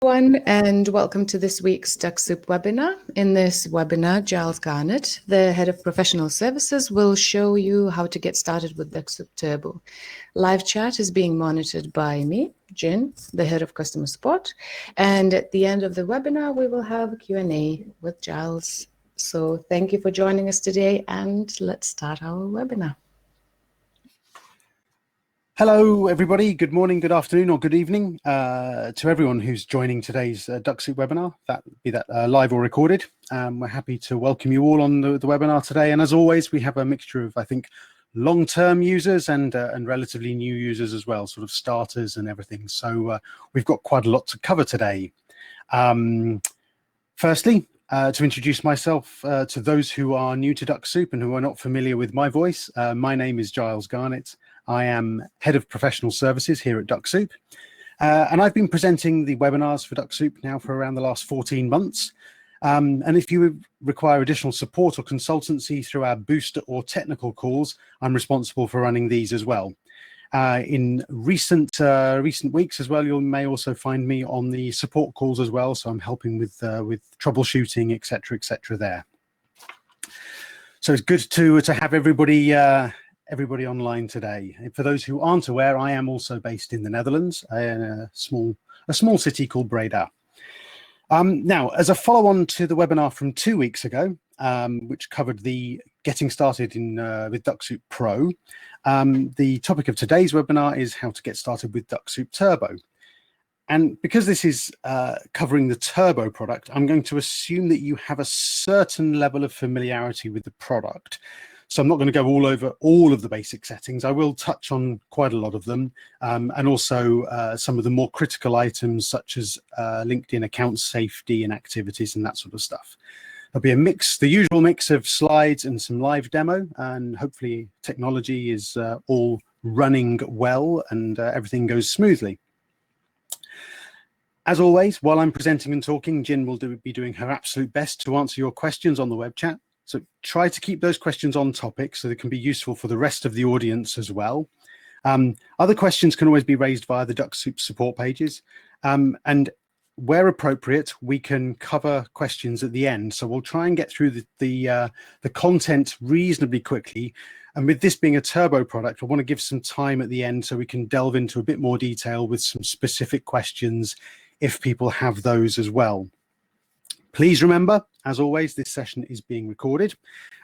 Everyone, and welcome to this week's DuckSoup webinar. In this webinar, Giles Garnett, the Head of Professional Services, will show you how to get started with Dux-Soup Turbo. Live chat is being monitored by me, Jin, the Head of Customer Support, and at the end of the webinar, we will have a Q&A with Giles. So thank you for joining us today, and let's start our webinar. Hello, everybody. Good morning, good afternoon, or good evening to everyone who's joining today's DuckSoup webinar, be that live or recorded. We're happy to welcome you all on the webinar today. And as always, we have a mixture of, I think, long-term users and relatively new users as well, sort of starters and everything. So we've got quite a lot to cover today. Firstly, to introduce myself to those who are new to DuckSoup and who are not familiar with my voice, my name is Giles Garnett. I am Head of Professional Services here at DuckSoup, and I've been presenting the webinars for DuckSoup now for around the last 14 months. And if you require additional support or consultancy through our booster or technical calls, I'm responsible for running these as well. In recent weeks as well, you may also find me on the support calls as well, so I'm helping with troubleshooting, etc. there. So it's good to have everybody online today. And for those who aren't aware, I am also based in the Netherlands, in a small city called Breda. Now, as a follow-on to the webinar from 2 weeks ago, which covered the getting started with DuckSoup Pro, the topic of today's webinar is how to get started with DuckSoup Turbo. And because this is covering the Turbo product, I'm going to assume that you have a certain level of familiarity with the product. So I'm not going to go all over all of the basic settings. I will touch on quite a lot of them, and also some of the more critical items such as LinkedIn account safety and activities and that sort of stuff. There'll be the usual mix of slides and some live demo, and hopefully technology is all running well and everything goes smoothly. As always, while I'm presenting and talking, Jin will be doing her absolute best to answer your questions on the web chat. So try to keep those questions on topic so they can be useful for the rest of the audience as well. Other questions can always be raised via the DuckSoup support pages. And where appropriate, we can cover questions at the end. So we'll try and get through the content reasonably quickly. And with this being a Turbo product, I want to give some time at the end so we can delve into a bit more detail with some specific questions if people have those as well. Please remember, as always, this session is being recorded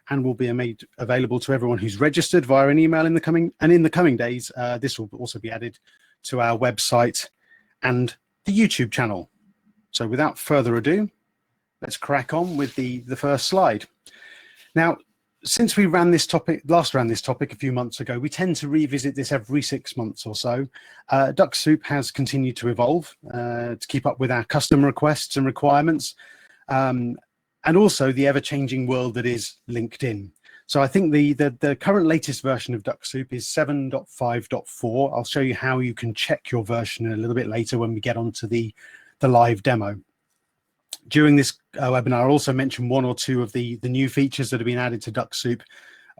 and will be made available to everyone who's registered via an email in the coming days. This will also be added to our website and the YouTube channel. So without further ado, let's crack on with the first slide. Now, since we last ran this topic a few months ago, we tend to revisit this every 6 months or so. DuckSoup has continued to evolve to keep up with our customer requests and requirements. And also the ever-changing world that is LinkedIn. So I think the current latest version of DuckSoup is 7.5.4. I'll show you how you can check your version a little bit later when we get onto the live demo. During this webinar, I'll also mention one or two of the new features that have been added to DuckSoup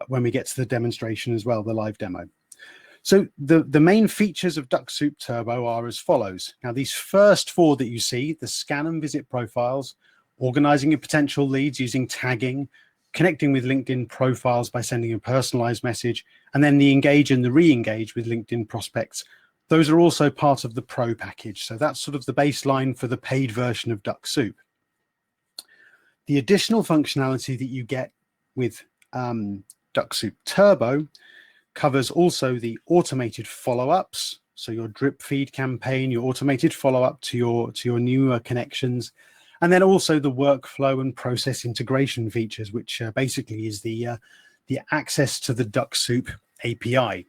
when we get to the demonstration as well, the live demo. So the main features of DuckSoup Turbo are as follows. Now, these first four that you see, the scan and visit profiles, organizing your potential leads using tagging, connecting with LinkedIn profiles by sending a personalized message, and then the engage and the re-engage with LinkedIn prospects. Those are also part of the Pro package. So that's sort of the baseline for the paid version of DuckSoup. The additional functionality that you get with DuckSoup Turbo covers also the automated follow-ups. So your drip feed campaign, your automated follow-up to your newer connections, and then also the workflow and process integration features, which basically is the access to the DuckSoup API.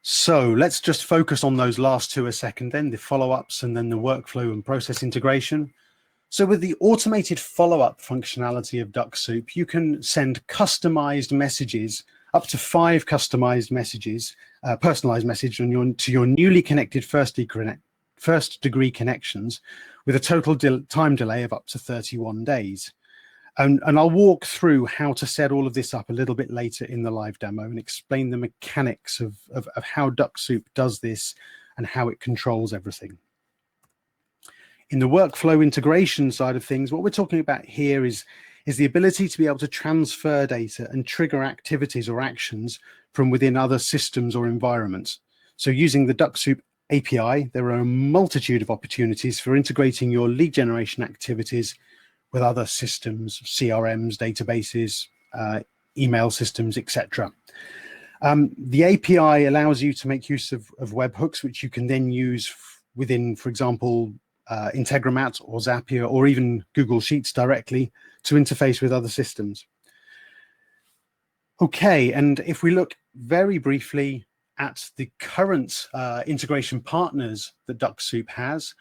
So let's just focus on those last two a second then, the follow-ups and then the workflow and process integration. So with the automated follow-up functionality of DuckSoup, you can send customized messages, up to 5 customized messages, personalized message to your newly connected first degree connections with a total time delay of up to 31 days. And I'll walk through how to set all of this up a little bit later in the live demo and explain the mechanics of how DuckSoup does this and how it controls everything. In the workflow integration side of things, what we're talking about here is the ability to be able to transfer data and trigger activities or actions from within other systems or environments. So using the DuckSoup API, there are a multitude of opportunities for integrating your lead generation activities with other systems, CRMs, databases, email systems, etc. The API allows you to make use of webhooks, which you can then use within, for example, Integromat or Zapier or even Google Sheets directly to interface with other systems. Okay, and if we look very briefly at the current integration partners that DuckSoup has,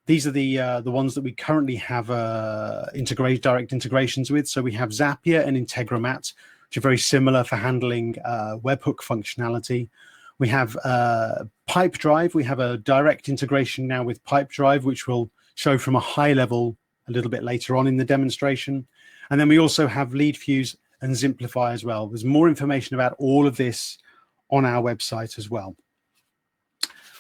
these are the ones that we currently have direct integrations with. So we have Zapier and Integromat, which are very similar for handling webhook functionality. We have Pipedrive. We have a direct integration now with Pipedrive, which we'll show from a high level a little bit later on in the demonstration. And then we also have LeadFuse and Zimplify as well. There's more information about all of this on our website as well.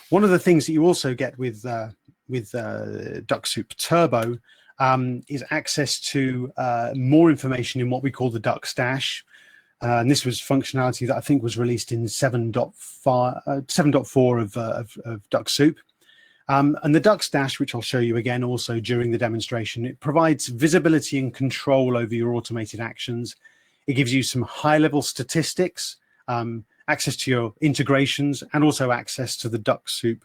One of the things that you also get with Dux-Soup Turbo is access to more information in what we call the Dux-Dash. And this was functionality that I think was released in 7.4 of DuxSoup. And the Dux-Dash, which I'll show you again also during the demonstration, it provides visibility and control over your automated actions. It gives you some high-level statistics, access to your integrations, and also access to the DuxSoup,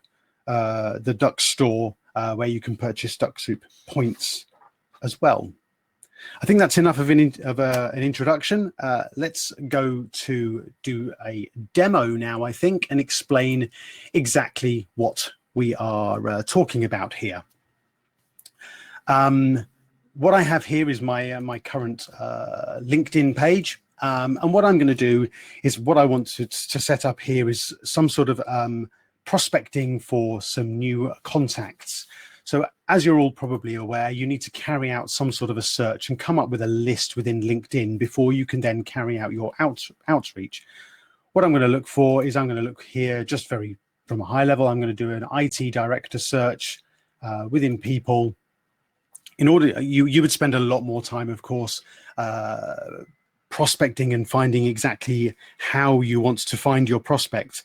the Dux store, where you can purchase DuxSoup points as well. I think that's enough of an introduction. Let's go to do a demo now, I think, and explain exactly what we are talking about here. What I have here is my current LinkedIn page. And what I'm going to do is what I want to set up here is some sort of prospecting for some new contacts. So as you're all probably aware, you need to carry out some sort of a search and come up with a list within LinkedIn before you can then carry out your outreach. What I'm going to look for is I'm going to look here just very from a high level. I'm going to do an IT director search within people. In order, you would spend a lot more time, of course, prospecting and finding exactly how you want to find your prospects.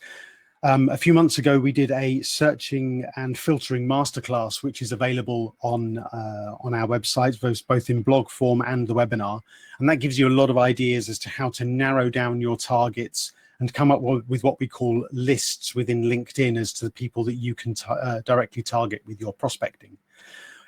A few months ago, we did a searching and filtering masterclass, which is available on our website, both in blog form and the webinar. And that gives you a lot of ideas as to how to narrow down your targets and come up with what we call lists within LinkedIn as to the people that you can directly target with your prospecting.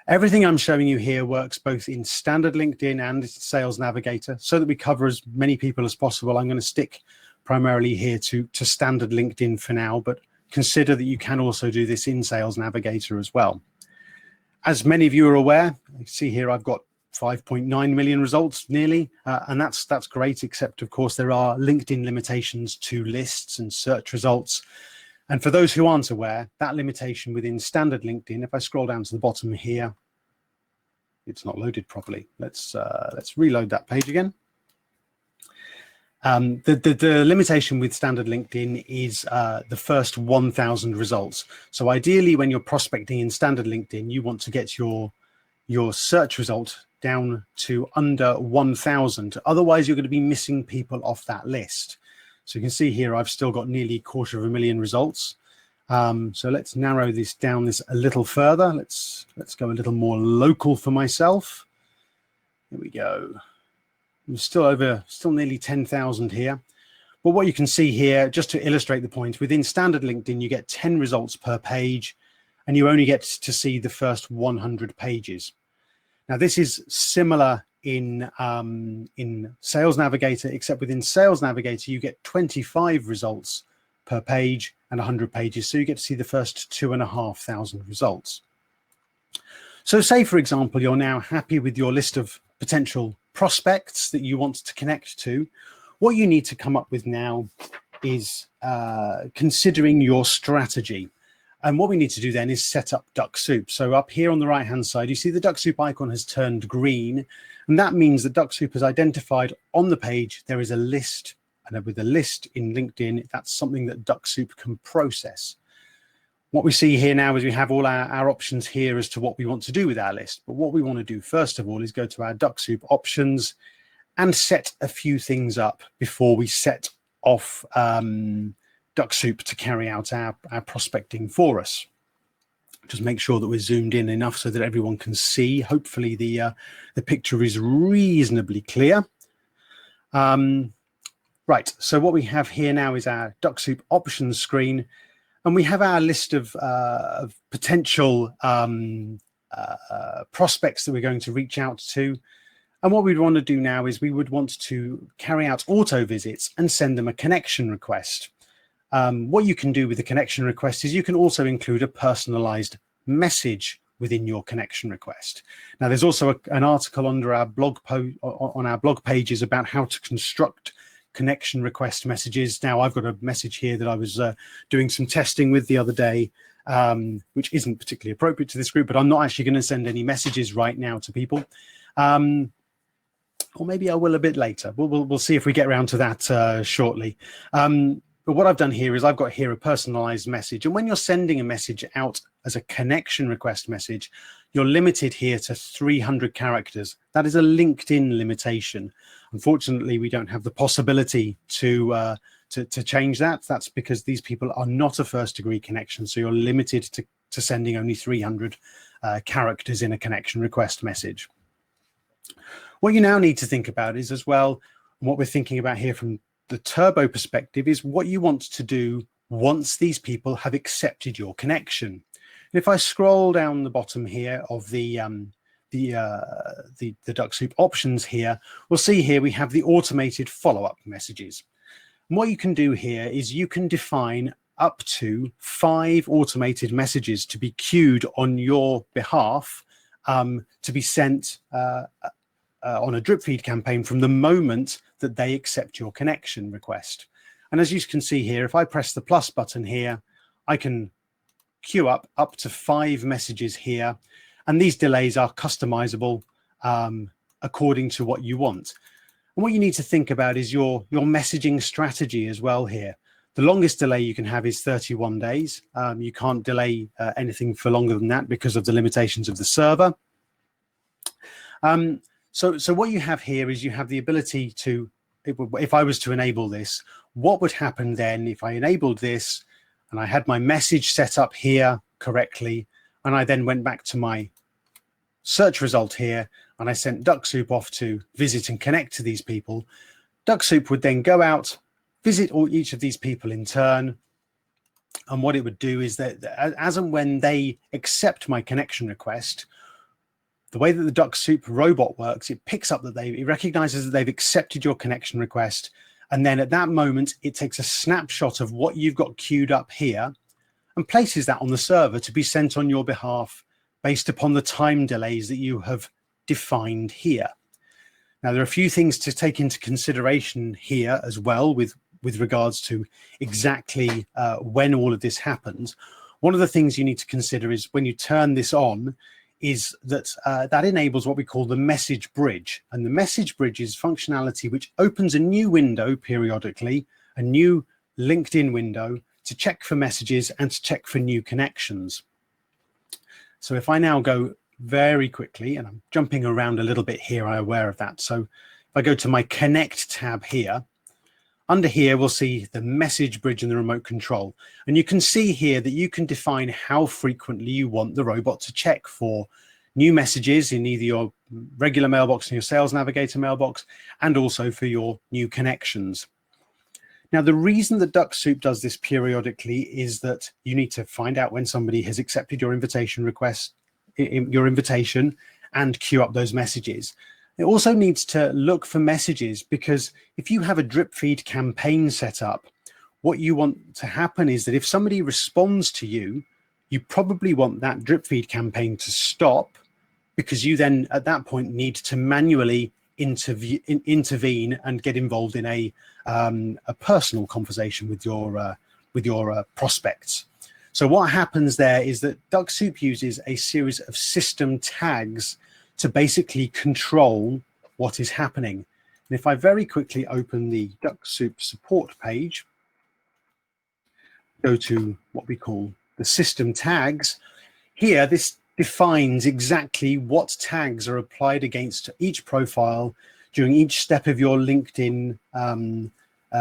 Everything I'm showing you here works both in standard LinkedIn and Sales Navigator so that we cover as many people as possible. I'm going to stick primarily here to standard LinkedIn for now, but consider that you can also do this in Sales Navigator as well. As many of you are aware, you see here I've got 5.9 million results nearly, and that's great, except of course there are LinkedIn limitations to lists and search results. And for those who aren't aware, that limitation within standard LinkedIn, if I scroll down to the bottom here, it's not loaded properly. Let's reload that page again. The limitation with standard LinkedIn is the first 1,000 results. So ideally, when you're prospecting in standard LinkedIn, you want to get your search result down to under 1,000. Otherwise, you're going to be missing people off that list. So you can see here, I've still got nearly 250,000 results. So let's narrow this down a little further. Let's go a little more local for myself. Here we go. I'm still nearly 10,000 here. But what you can see here, just to illustrate the point, within standard LinkedIn, you get 10 results per page, and you only get to see the first 100 pages. Now, this is similar in Sales Navigator, except within Sales Navigator, you get 25 results per page and 100 pages. So you get to see the first 2,500 results. So say, for example, you're now happy with your list of potential prospects that you want to connect to. What you need to come up with now is considering your strategy. And what we need to do then is set up DuckSoup. So up here on the right-hand side, you see the DuckSoup icon has turned green. And that means that DuckSoup has identified on the page there is a list. And with a list in LinkedIn, that's something that DuckSoup can process. What we see here now is we have all our options here as to what we want to do with our list. But what we want to do first of all is go to our DuxSoup options and set a few things up before we set off DuxSoup to carry out our prospecting for us. Just make sure that we're zoomed in enough so that everyone can see. Hopefully the picture is reasonably clear. Right, so what we have here now is our DuxSoup options screen, and we have our list of potential prospects that we're going to reach out to. And what we'd want to do now is we would want to carry out auto visits and send them a connection request. What you can do with the connection request is you can also include a personalized message within your connection request. Now, there's also an article under our blog on our blog pages about how to construct connection request messages. Now, I've got a message here that I was doing some testing with the other day, which isn't particularly appropriate to this group, but I'm not actually going to send any messages right now to people. Or maybe I will a bit later. We'll see if we get around to that shortly. But what I've done here is I've got here a personalized message. And when you're sending a message out as a connection request message, you're limited here to 300 characters. That is a LinkedIn limitation. Unfortunately, we don't have the possibility to change that. That's because these people are not a first degree connection. So you're limited to sending only 300 characters in a connection request message. What you now need to think about is as well, what we're thinking about here from the Turbo perspective is what you want to do once these people have accepted your connection. And if I scroll down the bottom here of the DuxSoup options here, we'll see here we have the automated follow-up messages. And what you can do here is you can define up to 5 automated messages to be queued on your behalf to be sent on a drip feed campaign from the moment that they accept your connection request. And as you can see here, if I press the plus button here, I can queue up to 5 messages here. And these delays are customizable according to what you want. And what you need to think about is your messaging strategy as well here. The longest delay you can have is 31 days. You can't delay anything for longer than that because of the limitations of the server. So what you have here is you have the ability to, if I was to enable this, what would happen then if I enabled this and I had my message set up here correctly, and I then went back to my search result here and I sent DuxSoup off to visit and connect to these people. DuxSoup would then go out, visit each of these people in turn. And what it would do is that as and when they accept my connection request, the way that the DuxSoup robot works, it picks up that it recognizes that they've accepted your connection request. And then at that moment, it takes a snapshot of what you've got queued up here and places that on the server to be sent on your behalf based upon the time delays that you have defined here. Now, there are a few things to take into consideration here as well with regards to exactly when all of this happens. One of the things you need to consider is when you turn this on, is that that enables what we call the message bridge. And the message bridge is functionality which opens a new window periodically, a new LinkedIn window to check for messages and to check for new connections. So if I now go very quickly, and I'm jumping around a little bit here, I'm aware of that. So if I go to my Connect tab here, under here, we'll see the message bridge and the remote control. And you can see here that you can define how frequently you want the robot to check for new messages in either your regular mailbox and your Sales Navigator mailbox, and also for your new connections. Now, the reason that DuxSoup does this periodically is that you need to find out when somebody has accepted your invitation request, your invitation, and queue up those messages. It also needs to look for messages, because if you have a drip feed campaign set up, what you want to happen is that if somebody responds to you, you probably want that drip feed campaign to stop, because you then at that point need to manually intervene and get involved in a personal conversation with your prospects. So what happens there is that DuxSoup uses a series of system tags to basically control what is happening. And if I very quickly open the DuxSoup support page, go to what we call the system tags, here this defines exactly what tags are applied against each profile during each step of your LinkedIn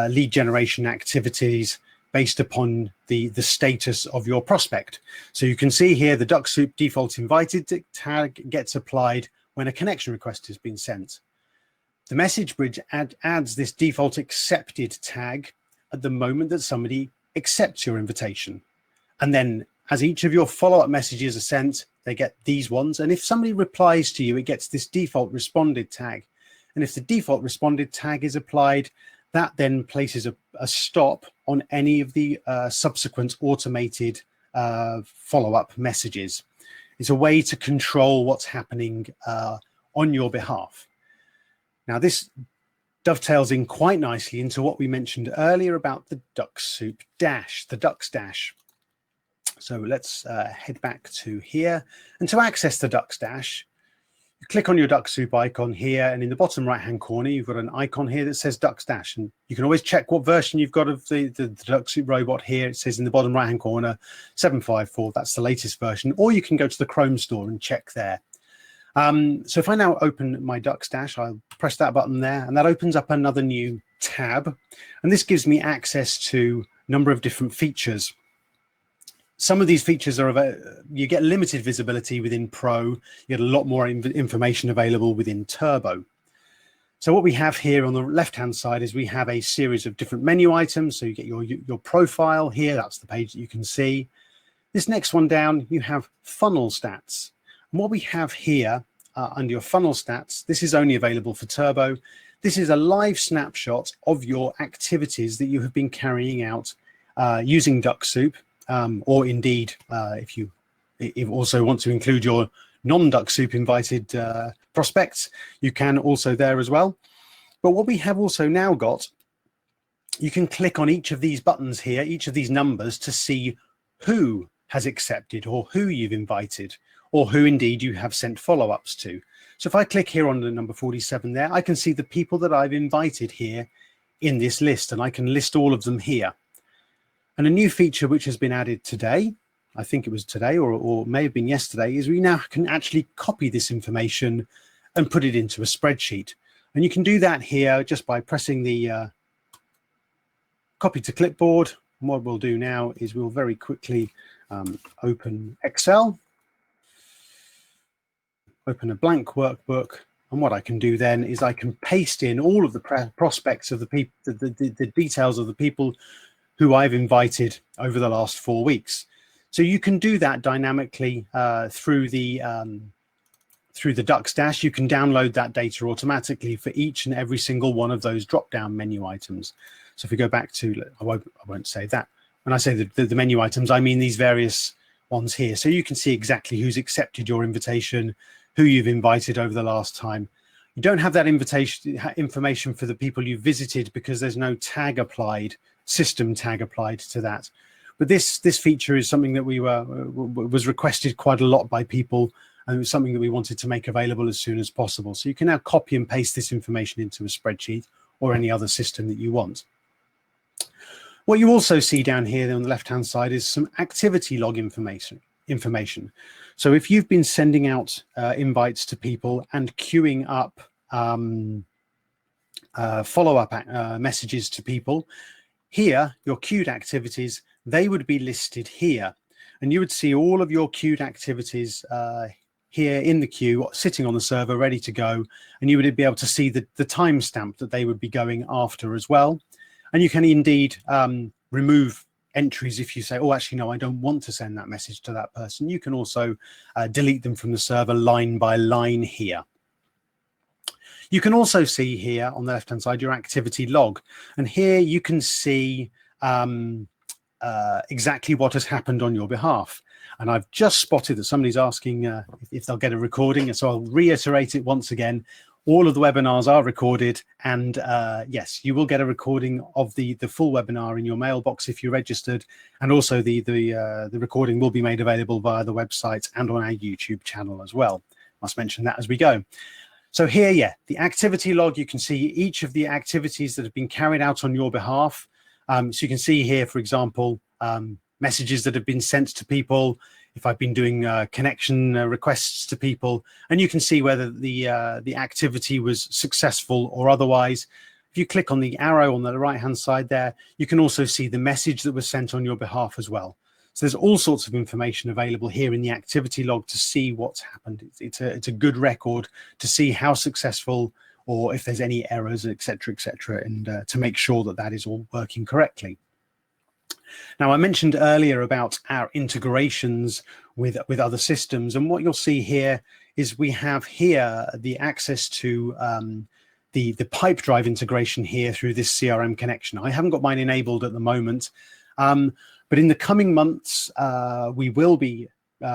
lead generation activities based upon the status of your prospect. So you can see here the DuckSoup default invited tag gets applied when a connection request has been sent. The message bridge adds this default accepted tag at the moment that somebody accepts your invitation. And then as each of your follow-up messages are sent, they get these ones. And if somebody replies to you, it gets this default responded tag. And if the default responded tag is applied, that then places a stop on any of the subsequent automated follow-up messages. It's a way to control what's happening on your behalf. Now, this dovetails in quite nicely into what we mentioned earlier about the DuxSoup Dash, the Dux-Dash. So let's head back to here. And to access the Dux-Dash, you click on your DuxSoup icon here, and in the bottom right-hand corner, you've got an icon here that says Dux-Dash. And you can always check what version you've got of the DuxSoup robot here. It says in the bottom right-hand corner, 754, that's the latest version. Or you can go to the Chrome store and check there. So if I now open my Dux-Dash, I'll press that button there, and that opens up another new tab. And this gives me access to a number of different features. Some of these features are, you get limited visibility within Pro. You get a lot more information available within Turbo. So what we have here on the left-hand side is we have a series of different menu items. So you get your profile here. That's the page that you can see. This next one down, you have funnel stats. And what we have here under your funnel stats, this is only available for Turbo. This is a live snapshot of your activities that you have been carrying out using DuckSoup. Or indeed, if you also want to include your non-DuckSoup invited prospects, you can also there as well. But what we have also now got, you can click on each of these buttons here, each of these numbers, to see who has accepted or who you've invited or who indeed you have sent follow-ups to. So if I click here on the number 47 there, I can see the people that I've invited here in this list, and I can list all of them here. And a new feature which has been added today, I think it was today or may have been yesterday, is we now can actually copy this information and put it into a spreadsheet. And you can do that here just by pressing the copy to clipboard. And what we'll do now is we'll very quickly open Excel, open a blank workbook. And what I can do then is I can paste in all of the prospects of the people, the details of the people who I've invited over the last 4 weeks. So you can do that dynamically through the Dux-Dash. You can download that data automatically for each and every single one of those drop-down menu items. So if we go back to, I won't say that. When I say the menu items, I mean these various ones here. So you can see exactly who's accepted your invitation, who you've invited over the last time. You don't have that information for the people you visited because there's no tag applied, system tag applied to that. But this feature is something that was requested quite a lot by people, and it was something that we wanted to make available as soon as possible. So you can now copy and paste this information into a spreadsheet or any other system that you want. What you also see down here on the left-hand side is some activity log information. So if you've been sending out invites to people and queuing up follow-up messages to people, here, your queued activities, they would be listed here. And you would see all of your queued activities here in the queue, sitting on the server, ready to go. And you would be able to see the timestamp that they would be going after as well. And you can indeed remove entries if you say, oh, actually, no, I don't want to send that message to that person. You can also delete them from the server line by line here. You can also see here on the left-hand side your activity log. And here you can see exactly what has happened on your behalf. And I've just spotted that somebody's asking if they'll get a recording. And so I'll reiterate it once again. All of the webinars are recorded. And yes, you will get a recording of the full webinar in your mailbox if you're registered. And also the recording will be made available via the website and on our YouTube channel as well. Must mention that as we go. So here, yeah, the activity log, you can see each of the activities that have been carried out on your behalf. So you can see here, for example, messages that have been sent to people, if I've been doing connection requests to people, and you can see whether the activity was successful or otherwise. If you click on the arrow on the right-hand side there, you can also see the message that was sent on your behalf as well. So there's all sorts of information available here in the activity log to see what's happened. It's a good record to see how successful, or if there's any errors, et cetera, and to make sure that that is all working correctly. Now, I mentioned earlier about our integrations with other systems, and what you'll see here is we have here the access to the Pipedrive integration here through this CRM connection. I haven't got mine enabled at the moment, but in the coming months, we will be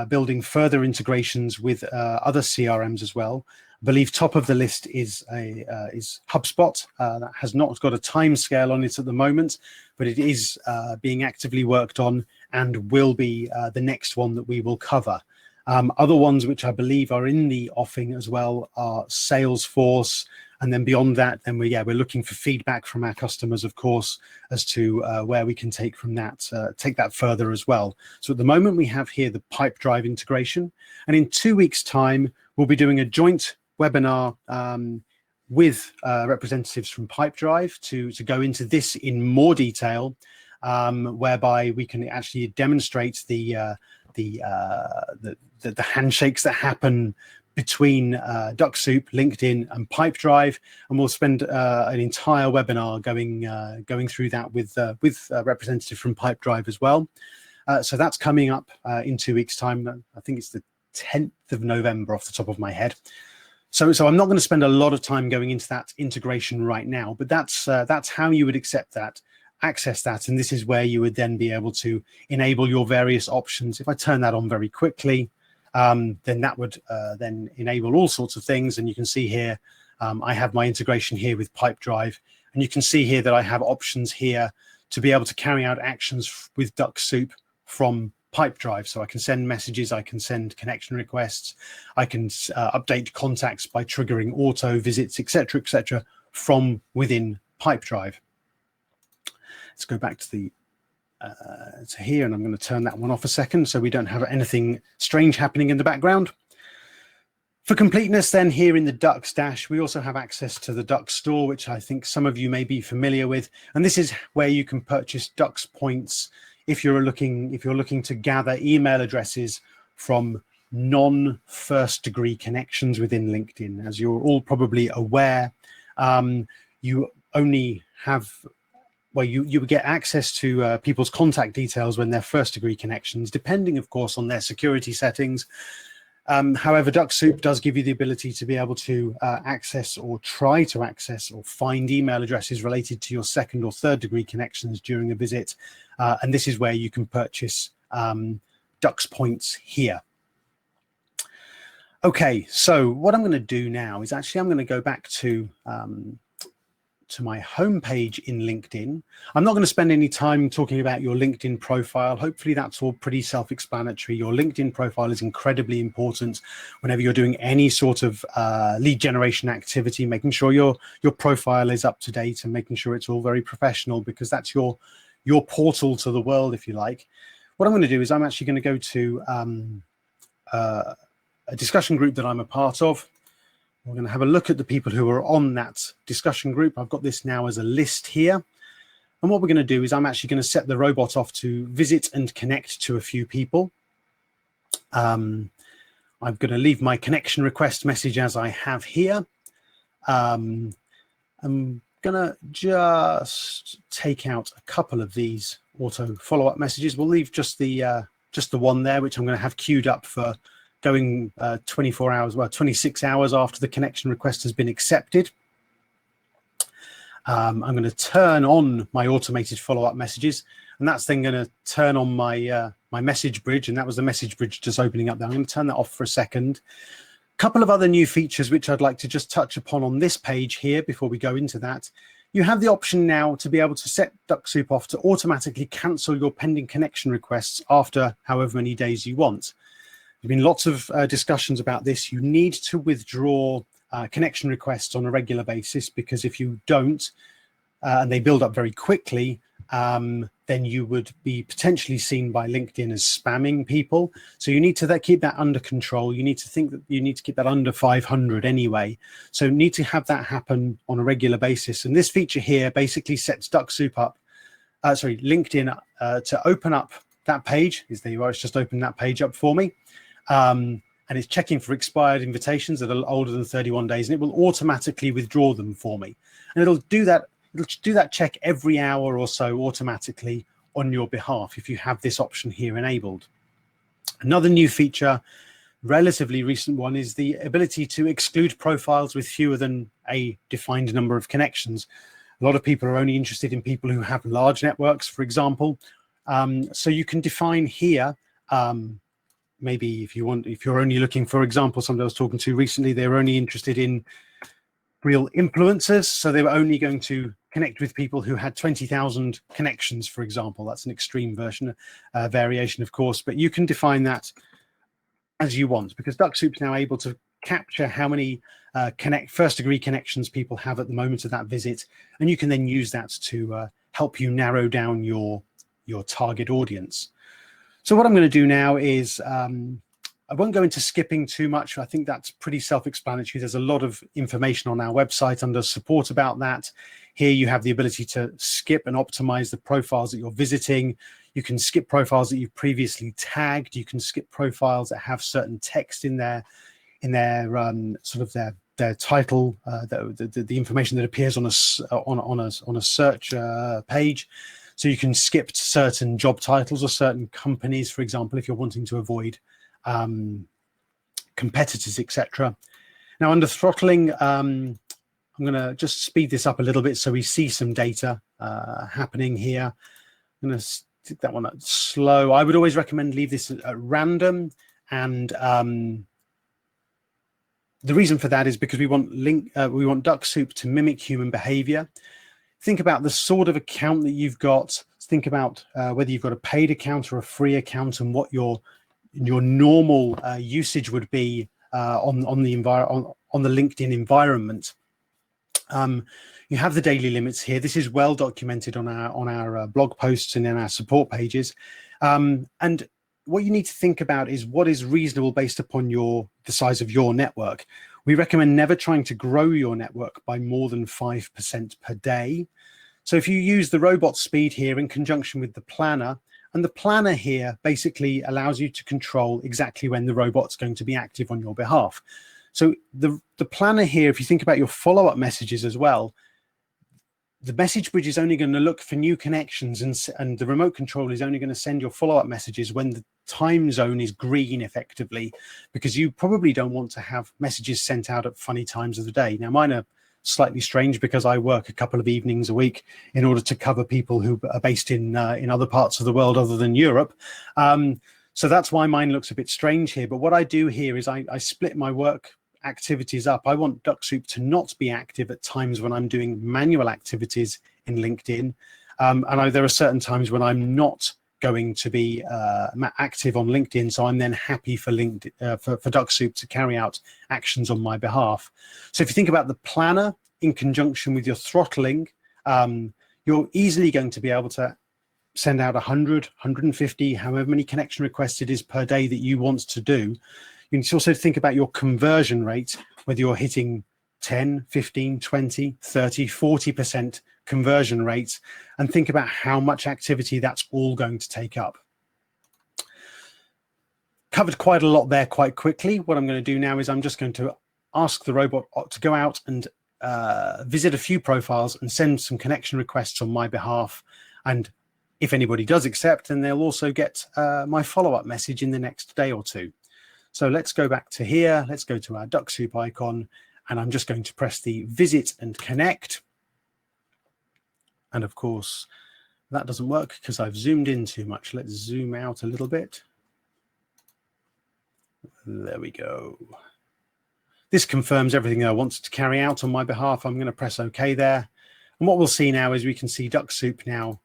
building further integrations with other CRMs as well. I believe top of the list is HubSpot. That has not got a time scale on it at the moment, but it is being actively worked on and will be the next one that we will cover. Other ones which I believe are in the offing as well are Salesforce, and then beyond that, then we're looking for feedback from our customers, of course, as to where we can take from that, take that further as well. So at the moment we have here the Pipedrive integration, and in 2 weeks' time we'll be doing a joint webinar with representatives from Pipedrive to go into this in more detail, whereby we can actually demonstrate the handshakes that happen between DuckSoup, LinkedIn, and Pipedrive, and we'll spend an entire webinar going through that with a representative from Pipedrive as well. So that's coming up in 2 weeks' time. I think it's the 10th of November off the top of my head. So I'm not going to spend a lot of time going into that integration right now, but that's how you would access that, and this is where you would then be able to enable your various options. If I turn that on very quickly, then that would then enable all sorts of things, and you can see here I have my integration here with Pipedrive, and you can see here that I have options here to be able to carry out actions with DuckSoup from Pipedrive. So I can send messages, I can send connection requests, I can update contacts by triggering auto visits, etc., from within Pipedrive. Let's go back to the to here, and I'm going to turn that one off a second so we don't have anything strange happening in the background. For completeness then, here in the DuxDash, we also have access to the Dux store, which I think some of you may be familiar with, and this is where you can purchase Dux points if you're looking to gather email addresses from non-first degree connections within LinkedIn. As you're all probably aware, you only have, well, you get access to people's contact details when they're first degree connections, depending, of course, on their security settings. However, DuckSoup does give you the ability to be able to access or try to access or find email addresses related to your second or third degree connections during a visit. And this is where you can purchase Dux points here. Okay, so what I'm going to do now is actually I'm going to go back to my homepage in LinkedIn. I'm not going to spend any time talking about your LinkedIn profile. Hopefully that's all pretty self-explanatory. Your LinkedIn profile is incredibly important whenever you're doing any sort of lead generation activity, making sure your profile is up to date and making sure it's all very professional, because that's your portal to the world, if you like. What I'm going to do is I'm actually going to go to a discussion group that I'm a part of. We're going to have a look at the people who are on that discussion group. I've got this now as a list here. And what we're going to do is I'm actually going to set the robot off to visit and connect to a few people. I'm going to leave my connection request message as I have here. I'm going to just take out a couple of these auto follow-up messages. We'll leave just the one there, which I'm going to have queued up for going 24 hours, well, 26 hours after the connection request has been accepted. I'm going to turn on my automated follow-up messages, and that's then going to turn on my my message bridge, and that was the message bridge just opening up there. I'm going to turn that off for a second. A couple of other new features which I'd like to just touch upon on this page here before we go into that. You have the option now to be able to set DuckSoup off to automatically cancel your pending connection requests after however many days you want. There's been lots of discussions about this. You need to withdraw connection requests on a regular basis, because if you don't, and they build up very quickly, then you would be potentially seen by LinkedIn as spamming people. So you need to keep that under control. You need to think that you need to keep that under 500 anyway. So you need to have that happen on a regular basis. And this feature here basically sets LinkedIn to open up that page. There you are. It's just opened that page up for me. And it's checking for expired invitations that are older than 31 days, and it will automatically withdraw them for me. And it'll do that check every hour or so automatically on your behalf if you have this option here enabled. Another new feature, relatively recent one, is the ability to exclude profiles with fewer than a defined number of connections. A lot of people are only interested in people who have large networks, for example. So you can define here, maybe if you're only looking, for example, somebody I was talking to recently, they were only interested in real influencers. So they were only going to connect with people who had 20,000 connections, for example. That's an extreme version, variation, of course, but you can define that as you want, because DuckSoup's now able to capture how many first-degree connections people have at the moment of that visit, and you can then use that to help you narrow down your target audience. So what I'm going to do now is I won't go into skipping too much. I think that's pretty self-explanatory. There's a lot of information on our website under support about that. Here you have the ability to skip and optimize the profiles that you're visiting. You can skip profiles that you've previously tagged. You can skip profiles that have certain text in their sort of their title, the information that appears on a search page. So you can skip certain job titles or certain companies, for example, if you're wanting to avoid competitors, etc. Now under throttling, I'm going to just speed this up a little bit so we see some data happening here. I'm going to stick that one up slow. I would always recommend leave this at random, and the reason for that is because we want DuckSoup to mimic human behavior. Think about the sort of account that you've got. Think about whether you've got a paid account or a free account, and what your normal usage would be on the LinkedIn environment. You have the daily limits here. This is well documented on our blog posts and in our support pages. And what you need to think about is what is reasonable based upon the size of your network. We recommend never trying to grow your network by more than 5% per day. So if you use the robot speed here in conjunction with the planner, and the planner here basically allows you to control exactly when the robot's going to be active on your behalf. So the planner here, if you think about your follow-up messages as well, the message bridge is only going to look for new connections, and the remote control is only going to send your follow-up messages when the time zone is green, effectively, because you probably don't want to have messages sent out at funny times of the day. Now, mine are slightly strange because I work a couple of evenings a week in order to cover people who are based in other parts of the world other than Europe. So that's why mine looks a bit strange here. But what I do here is I split my work activities up. I want DuckSoup to not be active at times when I'm doing manual activities in LinkedIn. There are certain times when I'm not going to be active on LinkedIn, so I'm then happy for DuckSoup to carry out actions on my behalf. So if you think about the planner in conjunction with your throttling, you're easily going to be able to send out 100, 150, however many connection requests it is per day that you want to do. You need to also think about your conversion rate, whether you're hitting 10, 15, 20, 30, 40% conversion rates, and think about how much activity that's all going to take up. Covered quite a lot there quite quickly. What I'm going to do now is I'm just going to ask the robot to go out and visit a few profiles and send some connection requests on my behalf. And if anybody does accept, then they'll also get my follow-up message in the next day or two. So let's go back to here. Let's go to our DuckSoup icon, and I'm just going to press the visit and connect. And of course, that doesn't work because I've zoomed in too much. Let's zoom out a little bit. There we go. This confirms everything I want to carry out on my behalf. I'm going to press OK there. And what we'll see now is we can see DuckSoup now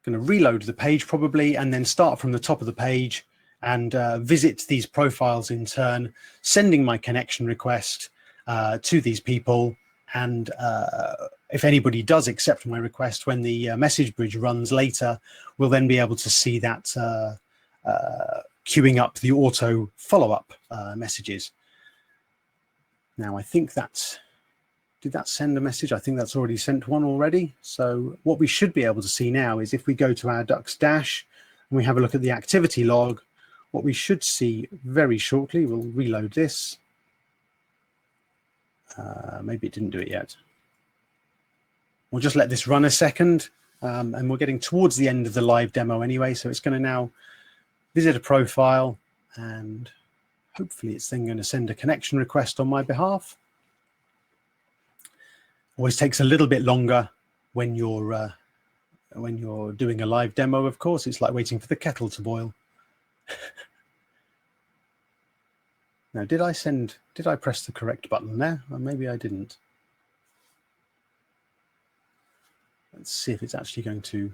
going to reload the page probably, and then start from the top of the page and visit these profiles in turn, sending my connection request to these people. And if anybody does accept my request, when the message bridge runs later, we'll then be able to see that queuing up the auto follow-up messages. Now, I think did that send a message? I think that's already sent one already. So what we should be able to see now is if we go to our Dux-Dash and we have a look at the activity log, what we should see very shortly, we'll reload this. Maybe it didn't do it yet. We'll just let this run a second, and we're getting towards the end of the live demo anyway, so it's going to now visit a profile, and hopefully it's then going to send a connection request on my behalf. Always takes a little bit longer when you're doing a live demo, of course. It's like waiting for the kettle to boil. Now, did I press the correct button there? Or maybe I didn't. Let's see if it's actually going to.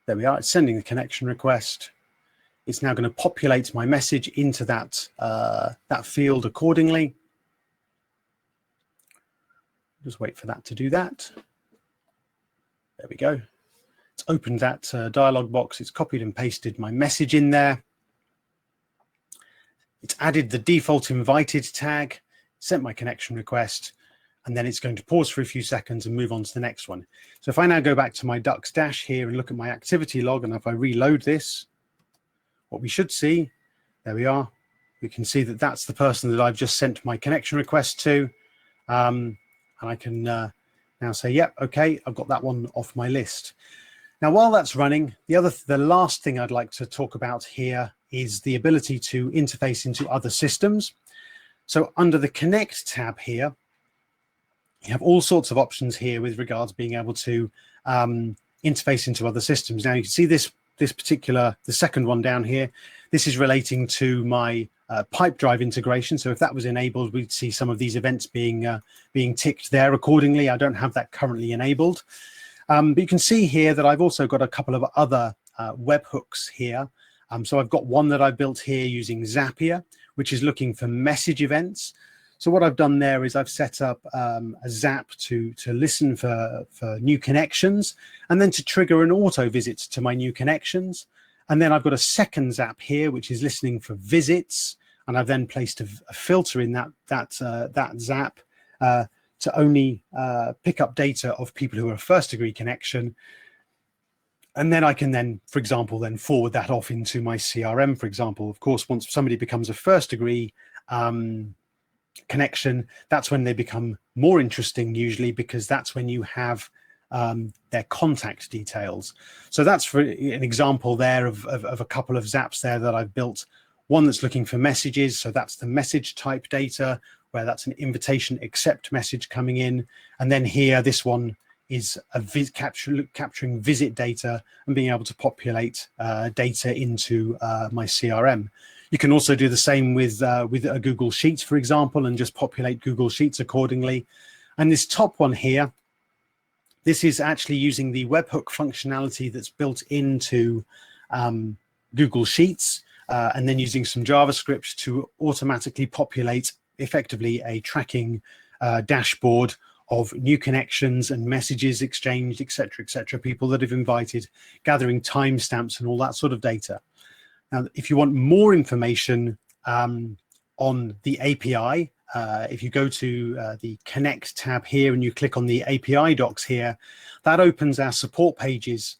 There we are. It's sending the connection request. It's now going to populate my message into that field accordingly. Just wait for that to do that. There we go. It's opened that dialog box. It's copied and pasted my message in there. It's added the default invited tag, sent my connection request, and then it's going to pause for a few seconds and move on to the next one. So if I now go back to my Dux-Dash here and look at my activity log, and if I reload this, what we should see, there we are. We can see that that's the person that I've just sent my connection request to. And I can now say, yep, okay, I've got that one off my list. Now, while that's running, the last thing I'd like to talk about here is the ability to interface into other systems. So under the Connect tab here, you have all sorts of options here with regards to being able to interface into other systems. Now you can see this particular, the second one down here, this is relating to my pipe drive integration. So if that was enabled, we'd see some of these events being ticked there accordingly. I don't have that currently enabled. But you can see here that I've also got a couple of other webhooks here. So I've got one that I built here using Zapier, which is looking for message events. So what I've done there is I've set up a Zap to listen for new connections, and then to trigger an auto visit to my new connections. And then I've got a second Zap here, which is listening for visits. And I've then placed a filter in that Zap to only pick up data of people who are a first degree connection. And then I can then, for example, then forward that off into my CRM, for example. Of course, once somebody becomes a first degree connection, that's when they become more interesting usually, because that's when you have their contact details. So that's for an example there of a couple of Zaps there that I've built. One that's looking for messages. So that's the message type data, where that's an invitation accept message coming in. And then here, this one is capturing visit data and being able to populate data into my CRM. You can also do the same with a Google Sheets, for example, and just populate Google Sheets accordingly. And this top one here, this is actually using the webhook functionality that's built into Google Sheets, and then using some JavaScript to automatically populate effectively a tracking dashboard of new connections and messages exchanged, etc., people that have invited, gathering timestamps and all that sort of data. Now, if you want more information on the API, if you go to the Connect tab here and you click on the API docs here, that opens our support pages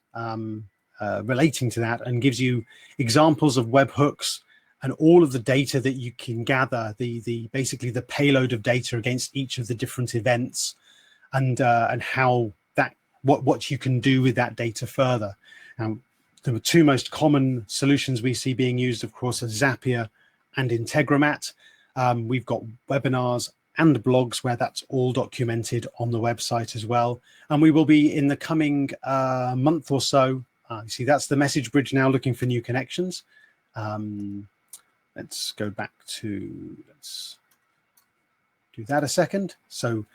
relating to that and gives you examples of webhooks and all of the data that you can gather, basically the payload of data against each of the different events, and how that what you can do with that data further. Now, the two most common solutions we see being used, of course, are Zapier and Integromat. We've got webinars and blogs where that's all documented on the website as well. And we will be in the coming month or so. You see, that's the message bridge now looking for new connections. Let's go back to, let's do that a second. So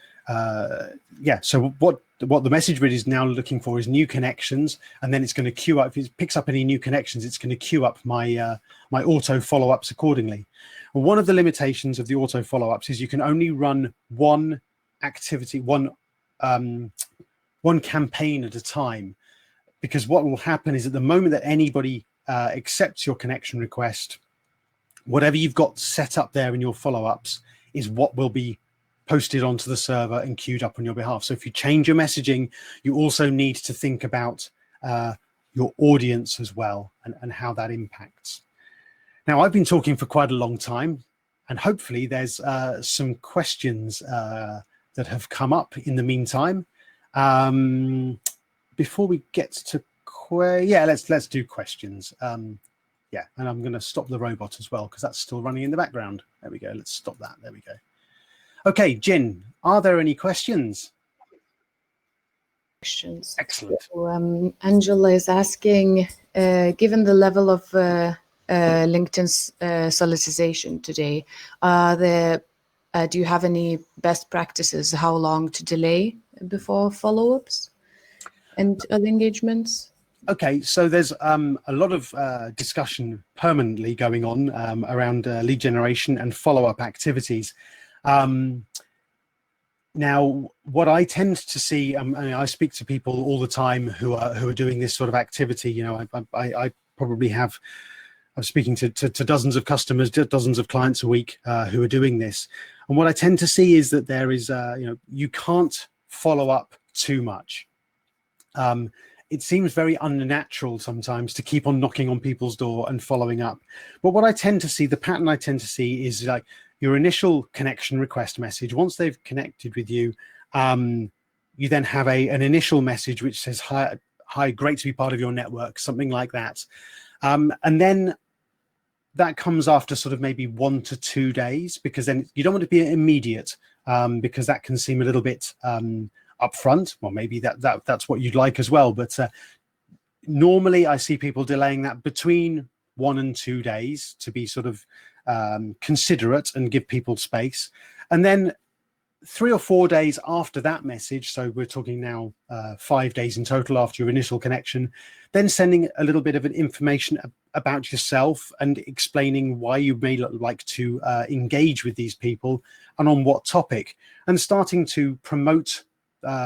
yeah, so what the message bridge is now looking for is new connections, and then it's going to queue up. If it picks up any new connections, it's going to queue up my my auto follow-ups accordingly. Well, one of the limitations of the auto follow-ups is you can only run one activity, one one campaign at a time, because what will happen is at the moment that anybody accepts your connection request, whatever you've got set up there in your follow-ups is what will be posted onto the server and queued up on your behalf. So if you change your messaging, you also need to think about your audience as well, and how that impacts. Now, I've been talking for quite a long time, and hopefully there's some questions that have come up in the meantime. Before we get to let's do questions. Yeah, and I'm going to stop the robot as well because that's still running in the background. There we go. Let's stop that. There we go. Okay, Jin, are there any questions? Questions. Excellent. So, Angela is asking, given the level of LinkedIn's solicitation today, do you have any best practices how long to delay before follow-ups and other engagements? Okay, so there's a lot of discussion permanently going on around lead generation and follow-up activities. Now, what I tend to see, I speak to people all the time who are doing this sort of activity. You know, I probably have. I'm speaking to dozens of customers, dozens of clients a week who are doing this, and what I tend to see is that there is, you can't follow up too much. It seems very unnatural sometimes to keep on knocking on people's door and following up. But what I tend to see, the pattern I tend to see is like your initial connection request message. Once they've connected with you, you then have an initial message which says, hi, great to be part of your network, something like that. And then that comes after sort of maybe 1 to 2 days, because then you don't want to be immediate, because that can seem a little bit upfront. Well, maybe that's what you'd like as well, but normally I see people delaying that between 1 and 2 days to be sort of considerate and give people space, and then 3 or 4 days after that message, so we're talking now 5 days in total after your initial connection, then sending a little bit of information about yourself and explaining why you may like to engage with these people and on what topic, and starting to promote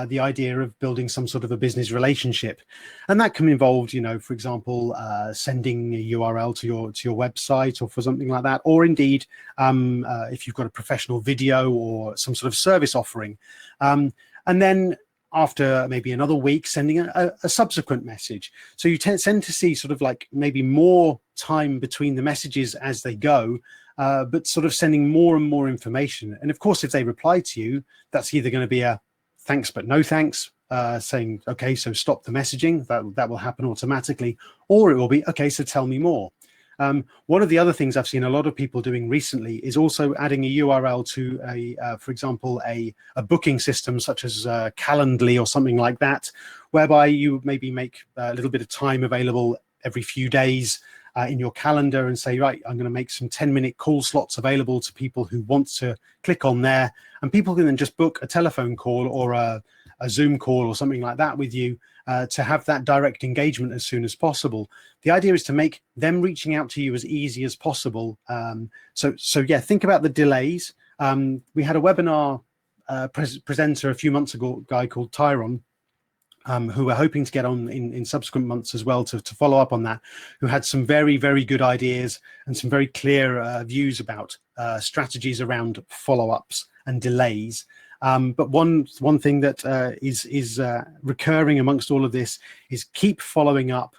the idea of building some sort of a business relationship. And that can involve, you know, for example, sending a URL to your website or for something like that, or indeed if you've got a professional video or some sort of service offering, and then after maybe another week sending a subsequent message. So you tend to see sort of like maybe more time between the messages as they go, but sort of sending more and more information. And of course, if they reply to you, that's either going to be a thanks but no thanks, saying, okay, so stop the messaging, that will happen automatically, or it will be, okay, so tell me more. One of the other things I've seen a lot of people doing recently is also adding a URL to for example, a booking system such as Calendly or something like that, whereby you maybe make a little bit of time available every few days in your calendar and say, right, I'm going to make some 10-minute call slots available to people who want to click on there, and people can then just book a telephone call or a Zoom call or something like that with you to have that direct engagement as soon as possible. The idea is to make them reaching out to you as easy as possible. So yeah, think about the delays. We had a webinar presenter a few months ago, a guy called Tyron, who we're hoping to get on in subsequent months as well to follow up on that, who had some very, very good ideas and some very clear views about strategies around follow-ups and delays. But one thing that is recurring amongst all of this is keep following up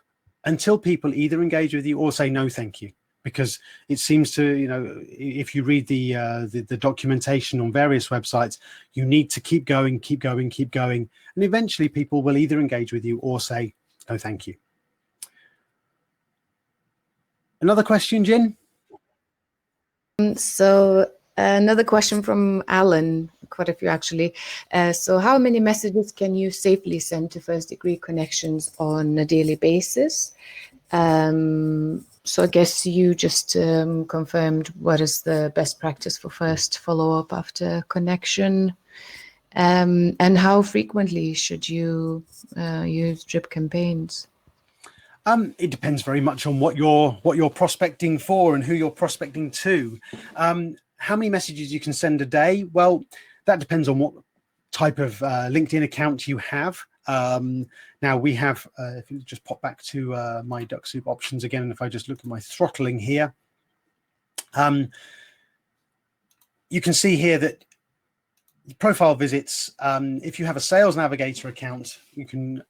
until people either engage with you or say no thank you. Because it seems to, you know, if you read the documentation on various websites, you need to keep going, and eventually people will either engage with you or say no thank you. Another question, Jin? So another question from Alan, quite a few actually. So how many messages can you safely send to first-degree connections on a daily basis? So I guess you just confirmed what is the best practice for first follow-up after connection, and how frequently should you use drip campaigns? It depends very much on what you're prospecting for and who you're prospecting to. How many messages you can send a day? Well, that depends on type of LinkedIn account you have. Now we have, if you just pop back to my DuxSoup options again, and if I just look at my throttling here, you can see here that profile visits, if you have a Sales Navigator account, you can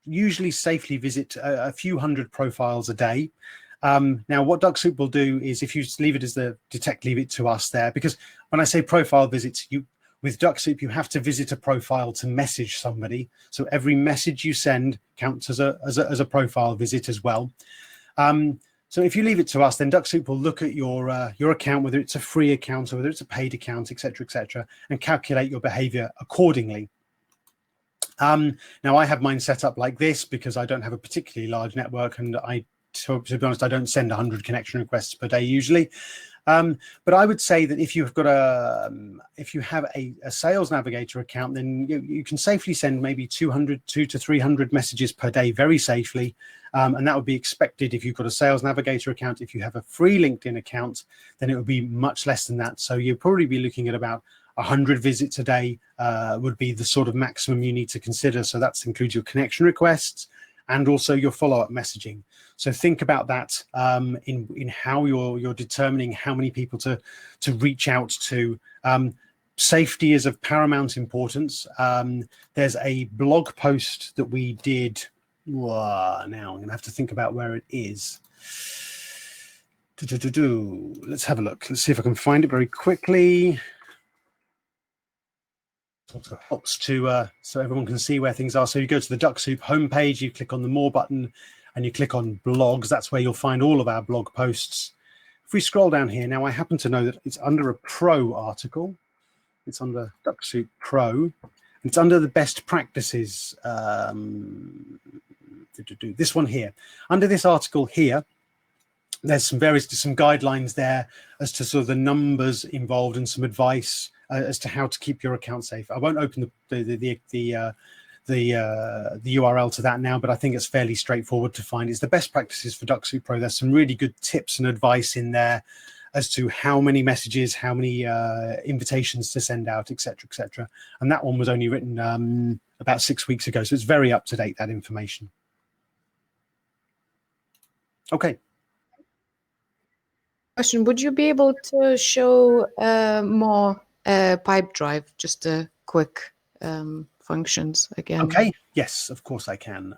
usually safely visit a few hundred profiles a day. Now, what DuxSoup will do is, if you just leave it as the detect, leave it to us there, because when I say profile visits, with DuxSoup, you have to visit a profile to message somebody. So every message you send counts as a profile visit as well. So if you leave it to us, then DuxSoup will look at your account, whether it's a free account or whether it's a paid account, etc., and calculate your behavior accordingly. Now I have mine set up like this because I don't have a particularly large network, and to be honest, I don't send 100 connection requests per day usually. But I would say that if you have a Sales Navigator account, then you can safely send maybe 200 to 300 messages per day very safely. And that would be expected if you've got a Sales Navigator account. If you have a free LinkedIn account, then it would be much less than that. So you'll probably be looking at about 100 visits a day would be the sort of maximum you need to consider. So that includes your connection requests and also your follow-up messaging. So think about that in how you're determining how many people to reach out to. Safety is of paramount importance. There's a blog post that we did. Now I'm going to have to think about where it is. Let's have a look. Let's see if I can find it very quickly. Also helps to so everyone can see where things are. So you go to the DuxSoup homepage, you click on the More button, and you click on Blogs. That's where you'll find all of our blog posts. If we scroll down here, now I happen to know that it's under a Pro article. It's under DuxSoup Pro. And it's under the best practices. This one here. Under this article here, there's some guidelines there as to sort of the numbers involved and some advice as to how to keep your account safe. I won't open the URL to that now, but I think it's fairly straightforward to find. It's the best practices for DuxSoup Pro. There's some really good tips and advice in there as to how many messages, how many invitations to send out, etc. And that one was only written about 6 weeks ago, so it's very up to date, that information. Okay. Question: would you be able to show more pipe drive, just a quick functions again? Okay, yes, of course I can.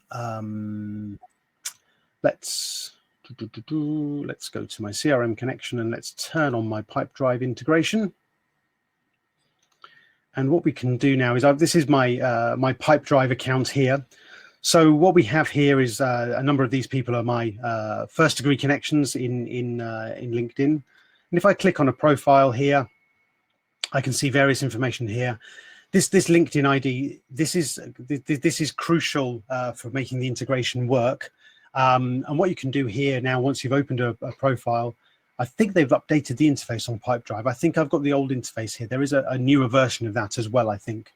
Let's go to my CRM connection and let's turn on my pipe drive integration. And what we can do now is this is my my pipe drive account here. So what we have here is a number of these people are my first degree connections in LinkedIn. And if I click on a profile here, I can see various information here. This LinkedIn ID, this is crucial for making the integration work. And what you can do here now, once you've opened a profile, I think they've updated the interface on Pipedrive. I think I've got the old interface here. There is a newer version of that as well, I think.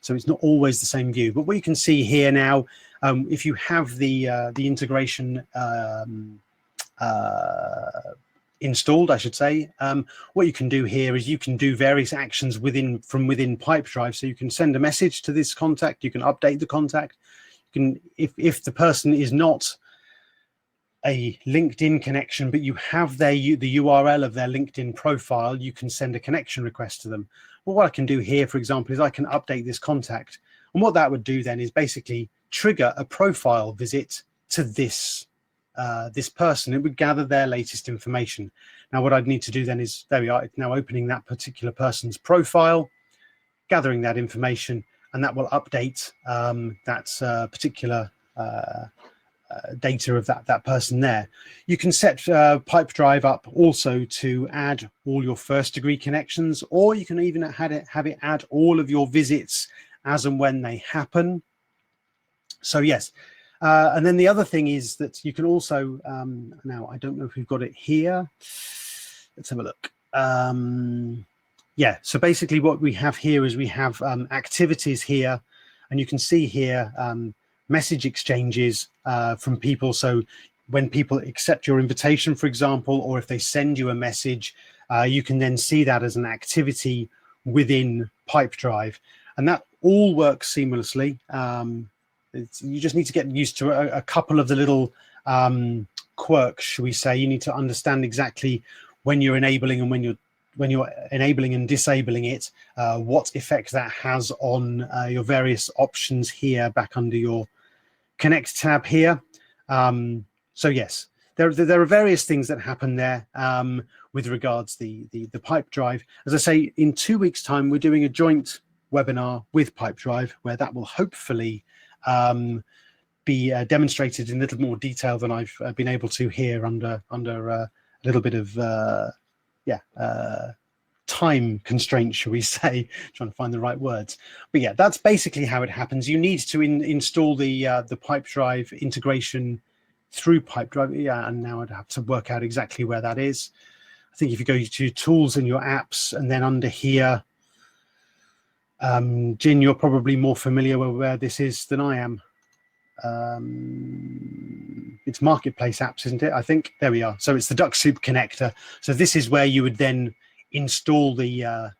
So it's not always the same view. But what you can see here now, if you have the integration installed, I should say, what you can do here is you can do various actions from within Pipedrive. So you can send a message to this contact. You can update the contact. You can, if the person is not a LinkedIn connection, but you have the URL of their LinkedIn profile, you can send a connection request to them. Well, what I can do here, for example, is I can update this contact. And what that would do then is basically trigger a profile visit to this person. It would gather their latest information. Now, what I'd need to do then is, there we are, it's now opening that particular person's profile, gathering that information, and that will update that particular data of that person there. You can set Pipedrive up also to add all your first degree connections, or you can even have it add all of your visits as and when they happen. So yes, and then the other thing is that you can also, now I don't know if we've got it here. Let's have a look. Yeah, so basically what we have here is we have activities here, and you can see here message exchanges from people. So when people accept your invitation, for example, or if they send you a message, you can then see that as an activity within Pipedrive. and that all works seamlessly. You just need to get used to a couple of the little quirks, shall we say. You need to understand exactly when you're enabling and when you're enabling and disabling it, what effect that has on your various options here back under your Connect tab here. So yes, there are various things that happen there with regards the pipe drive. As I say, in 2 weeks' time, we're doing a joint webinar with Pipe Drive, where that will hopefully be demonstrated in a little more detail than I've been able to here under a little bit of time constraint, shall we say, trying to find the right words. But yeah, that's basically how it happens. You need to install the Pipe Drive integration through Pipe Drive. Yeah, and now I'd have to work out exactly where that is. I think if you go to tools and your apps, and then under here, Jin, you're probably more familiar with where this is than I am. It's marketplace apps, isn't it? I think there we are. So it's the DuckSoup connector. So this is where you would then install the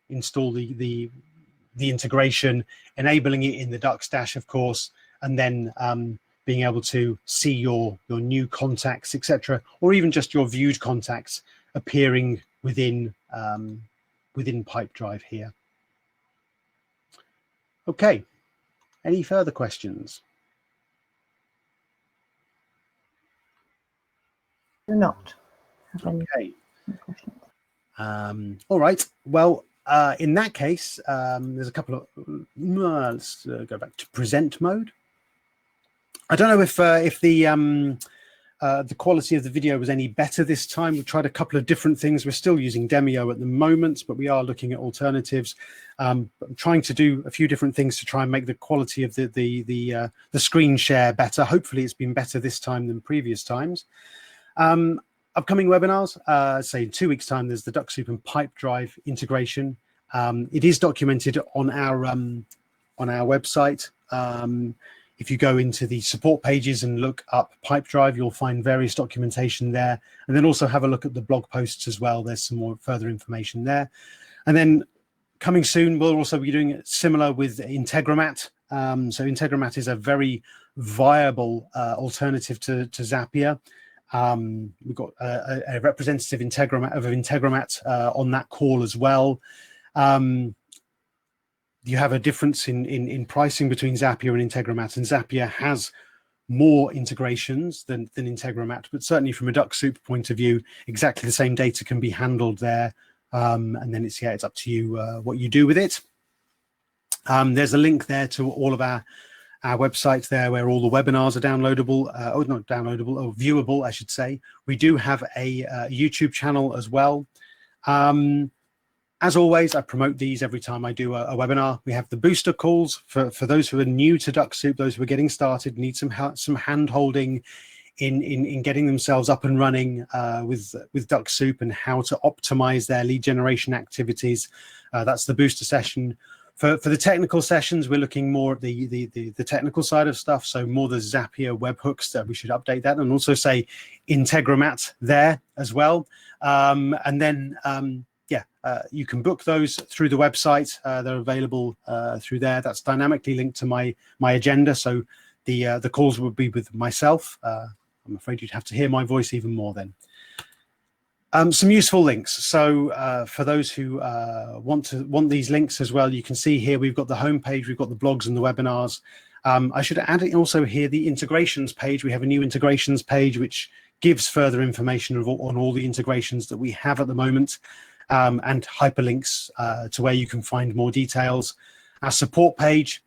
integration, enabling it in the DuxDash, of course, and then being able to see your new contacts, etc., or even just your viewed contacts appearing within Pipe Drive here. Okay, any further questions? Do not have any questions. All right. Well, in that case, there's a couple of. Let's go back to present mode. I don't know if the quality of the video was any better this time. We've tried a couple of different things. We're still using Demio at the moment, but we are looking at alternatives. I'm trying to do a few different things to try and make the quality of the screen share better. Hopefully, it's been better this time than previous times. Upcoming webinars, say in 2 weeks' time, there's the DuckSoup and Pipe Drive integration. It is documented on our website. If you go into the support pages and look up Pipe Drive, you'll find various documentation there, and then also have a look at the blog posts as well. There's some more further information there. And then coming soon, we'll also be doing it similar with Integromat. So Integromat is a very viable alternative to Zapier. We've got a representative of Integromat on that call as well. You have a difference in pricing between Zapier and Integromat, and Zapier has more integrations than Integromat, but certainly from a DuckSoup point of view, exactly the same data can be handled there. And then it's up to you what you do with it. There's a link there to all of our websites there where all the webinars are downloadable, or not downloadable, or viewable, I should say. We do have a YouTube channel as well. As always, I promote these every time I do a webinar. We have the booster calls for those who are new to DuckSoup, those who are getting started, need some hand-holding in getting themselves up and running with DuckSoup and how to optimize their lead generation activities. That's the booster session. For the technical sessions, we're looking more at the technical side of stuff, so more the Zapier webhooks, that we should update that, and also say Integromat there as well. And then you can book those through the website. They're available through there. That's dynamically linked to my agenda, so the calls will be with myself. I'm afraid you'd have to hear my voice even more then. Some useful links. So for those who want these links as well, you can see here we've got the homepage, we've got the blogs and the webinars. I should add also here the integrations page. We have a new integrations page which gives further information on all the integrations that we have at the moment, and hyperlinks to where you can find more details. Our support page,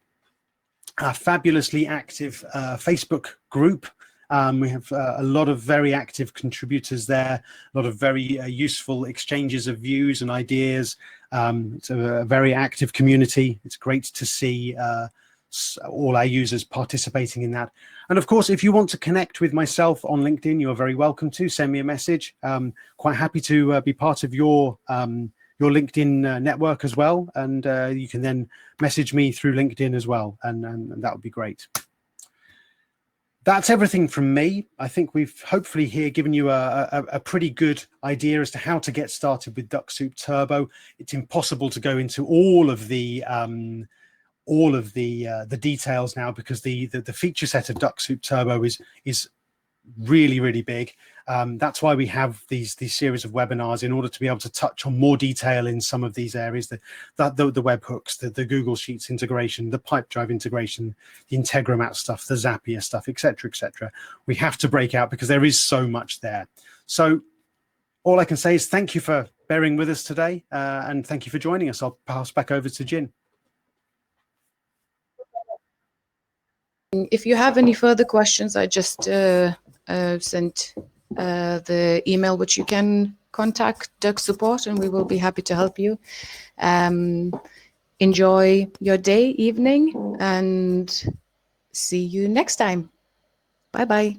our fabulously active Facebook group. We have a lot of very active contributors there, a lot of very useful exchanges of views and ideas. It's a very active community. It's great to see all our users participating in that. And of course, if you want to connect with myself on LinkedIn, you're very welcome to send me a message. Quite happy to be part of your LinkedIn network as well. And you can then message me through LinkedIn as well. And that would be great. That's everything from me. I think we've hopefully here given you a pretty good idea as to how to get started with DuckSoup Turbo. It's impossible to go into all of the all of the details now, because the feature set of DuxSoup Turbo is really big. That's why we have these series of webinars, in order to be able to touch on more detail in some of these areas, the webhooks, the Google Sheets integration, the Pipedrive integration, the Integromat stuff, the Zapier stuff, etc. We have to break out because there is so much there. So all I can say is thank you for bearing with us today, and thank you for joining us. I'll pass back over to Jin. If you have any further questions, I just sent the email which you can contact Dux Support, and we will be happy to help you. Enjoy your day, evening, and see you next time. Bye-bye.